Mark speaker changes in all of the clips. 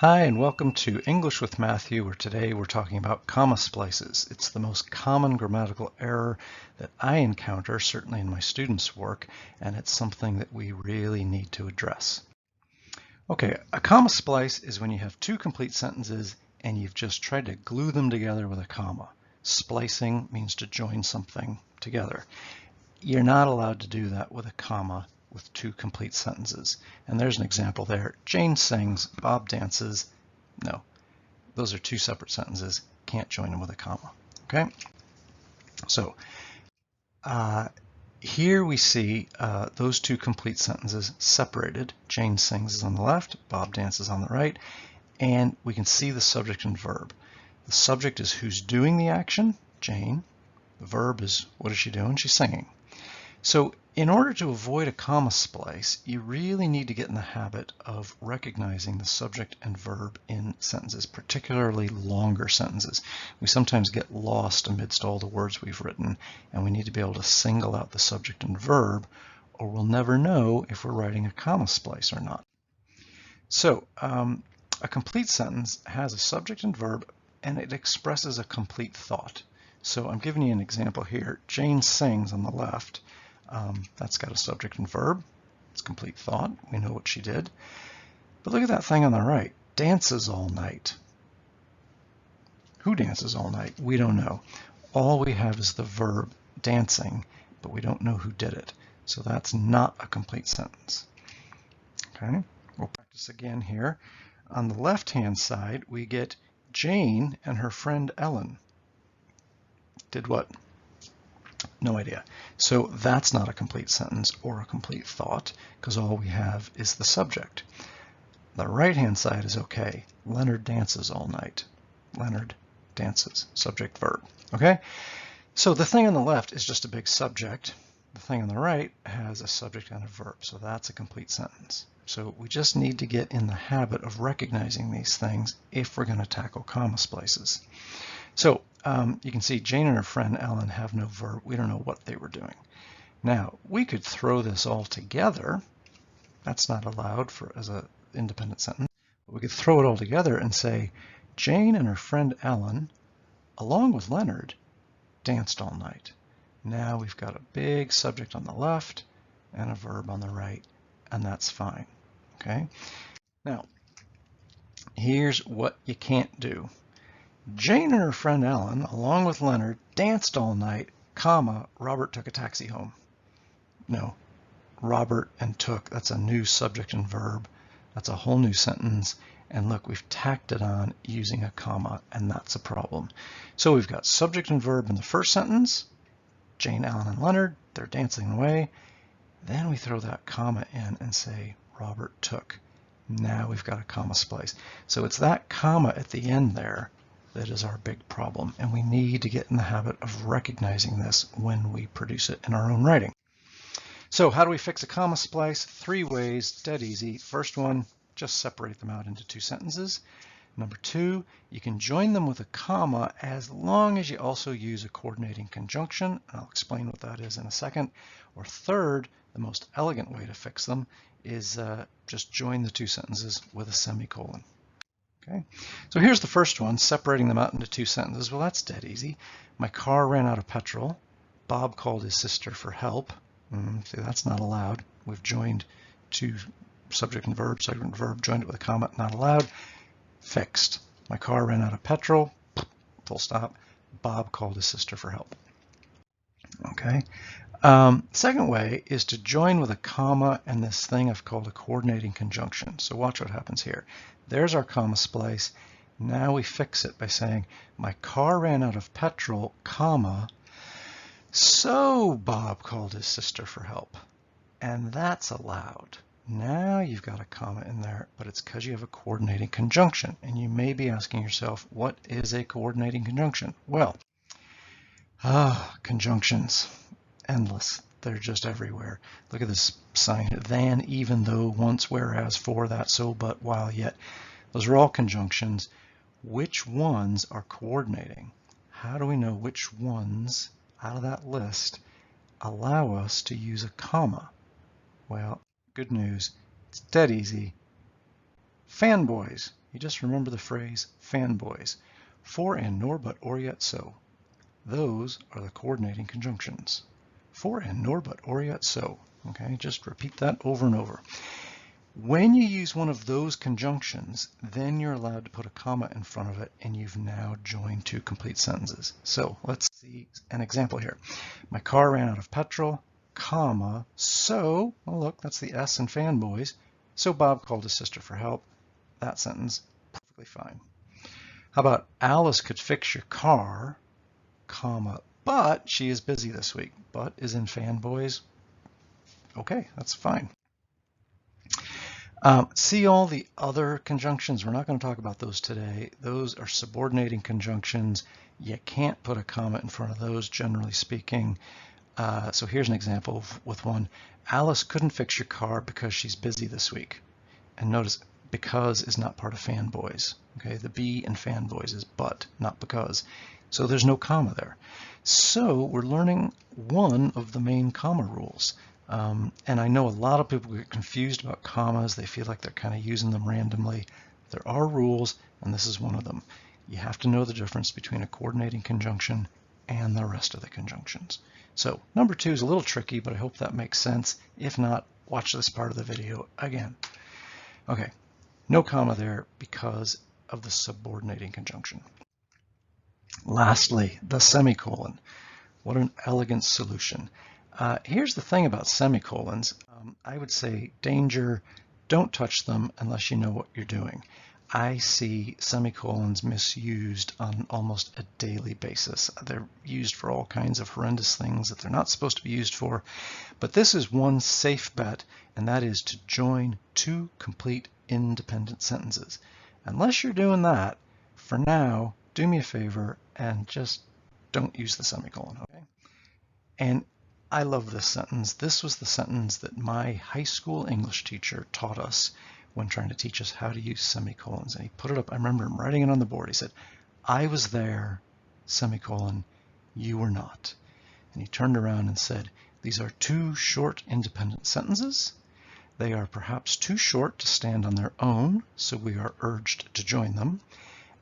Speaker 1: Hi, and welcome to English with Matthew, where today we're talking about comma splices. It's the most common grammatical error that I encounter, certainly in my students' work, and it's something that we really need to address. Okay, a comma splice is when you have two complete sentences and you've just tried to glue them together with a comma. Splicing means to join something together. You're not allowed to do that with a comma with two complete sentences. And there's an example there. Jane sings, Bob dances. No, those are two separate sentences. Can't join them with a comma. Okay? So here we see those two complete sentences separated. Jane sings is on the left, Bob dances on the right, and we can see the subject and verb. The subject is who's doing the action, Jane. The verb is what is she doing? She's singing. So in order to avoid a comma splice, you really need to get in the habit of recognizing the subject and verb in sentences, particularly longer sentences. We sometimes get lost amidst all the words we've written, and we need to be able to single out the subject and verb, or we'll never know if we're writing a comma splice or not. So a complete sentence has a subject and verb, and it expresses a complete thought. So I'm giving you an example here. Jane sings on the left. That's got a subject and verb. It's complete thought. We know what she did. But look at that thing on the right. Dances all night. Who dances all night? We don't know. All we have is the verb dancing, but we don't know who did it. So that's not a complete sentence. Okay, we'll practice again here. On the left-hand side, we get Jane and her friend Ellen. Did what? No idea. So that's not a complete sentence or a complete thought, because all we have is the subject. The right-hand side is okay. Leonard dances all night. Leonard dances, subject, verb. Okay? So the thing on the left is just a big subject. The thing on the right has a subject and a verb, so that's a complete sentence. So we just need to get in the habit of recognizing these things if we're going to tackle comma splices. So you can see Jane and her friend Ellen have no verb. We don't know what they were doing. Now, we could throw this all together. That's not allowed as an independent sentence. But we could throw it all together and say, Jane and her friend Ellen, along with Leonard, danced all night. Now we've got a big subject on the left and a verb on the right, and that's fine. Okay? Now, here's what you can't do. Jane and her friend Ellen, along with Leonard, danced all night, comma, Robert took a taxi home. No, Robert and took, that's a new subject and verb. That's a whole new sentence. And look, we've tacked it on using a comma, and that's a problem. So we've got subject and verb in the first sentence. Jane, Ellen, and Leonard, they're dancing away. Then we throw that comma in and say, Robert took. Now we've got a comma splice. So it's that comma at the end there that is our big problem, and we need to get in the habit of recognizing this when we produce it in our own writing. So how do we fix a comma splice? 3 ways, dead easy. First one, just separate them out into 2 sentences. Number 2, you can join them with a comma as long as you also use a coordinating conjunction, and I'll explain what that is in a second. Or third, the most elegant way to fix them is just join the 2 sentences with a semicolon. Okay, so here's the first one, separating them out into 2 sentences. Well, that's dead easy. My car ran out of petrol. Bob called his sister for help. See, that's not allowed. We've joined 2 subject and verb, joined it with a comma, not allowed. Fixed. My car ran out of petrol, full stop. Bob called his sister for help. Okay. Second way is to join with a comma and this thing I've called a coordinating conjunction. So watch what happens here. There's our comma splice. Now we fix it by saying, my car ran out of petrol, comma, so Bob called his sister for help. And that's allowed. Now you've got a comma in there, but it's because you have a coordinating conjunction. And you may be asking yourself, what is a coordinating conjunction? Well, conjunctions. Endless. They're just everywhere. Look at this sign. Than, even, though, once, whereas, for, that, so, but, while, yet. Those are all conjunctions. Which ones are coordinating? How do we know which ones out of that list allow us to use a comma? Well, good news. It's dead easy. Fanboys you just remember the phrase fanboys. For and nor but or yet so. Those are the coordinating conjunctions. For and nor but or yet so. Okay, just repeat that over and over. When you use one of those conjunctions, then you're allowed to put a comma in front of it, and you've now joined two complete sentences. So let's see an example here. My car ran out of petrol, comma, so, well look, that's the S in fanboys, so Bob called his sister for help. That sentence, perfectly fine. How about Alice could fix your car, comma, but she is busy this week. But is in fanboys. Okay, that's fine. See all the other conjunctions. We're not going to talk about those today. Those are subordinating conjunctions. You can't put a comma in front of those, generally speaking. So here's an example with one. Alice couldn't fix your car because she's busy this week. And notice, because is not part of fanboys. Okay, the B in fanboys is but, not because. So there's no comma there. So we're learning one of the main comma rules. And I know a lot of people get confused about commas. They feel like they're kind of using them randomly. There are rules, and this is one of them. You have to know the difference between a coordinating conjunction and the rest of the conjunctions. So number 2 is a little tricky, but I hope that makes sense. If not, watch this part of the video again. Okay, no comma there because of the subordinating conjunction. Lastly, the semicolon. What an elegant solution. Here's the thing about semicolons. I would say danger, don't touch them unless you know what you're doing. I see semicolons misused on almost a daily basis. They're used for all kinds of horrendous things that they're not supposed to be used for. But this is one safe bet, and that is to join two complete independent sentences. Unless you're doing that, for now, do me a favor and just don't use the semicolon, okay? And I love this sentence. This was the sentence that my high school English teacher taught us when trying to teach us how to use semicolons. And he put it up, I remember him writing it on the board. He said, I was there, semicolon, you were not. And he turned around and said, these are two short independent sentences. They are perhaps too short to stand on their own, so we are urged to join them.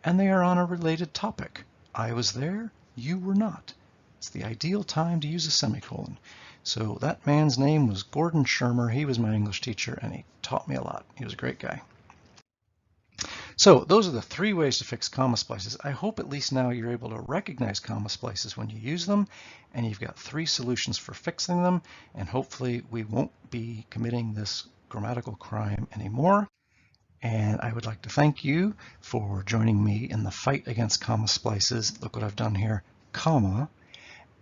Speaker 1: And they are on a related topic. I was there, you were not. It's the ideal time to use a semicolon. So that man's name was Gordon Shermer. He was my English teacher, and he taught me a lot. He was a great guy. So those are the 3 ways to fix comma splices. I hope at least now you're able to recognize comma splices when you use them, and you've got 3 solutions for fixing them, and hopefully we won't be committing this grammatical crime anymore. And I would like to thank you for joining me in the fight against comma splices. Look what I've done here, comma.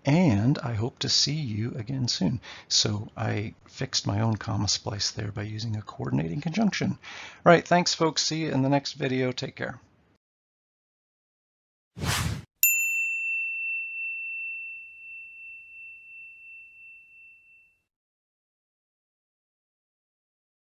Speaker 1: And I hope to see you again soon. So I fixed my own comma splice there by using a coordinating conjunction. All right, thanks folks. See you in the next video. Take care.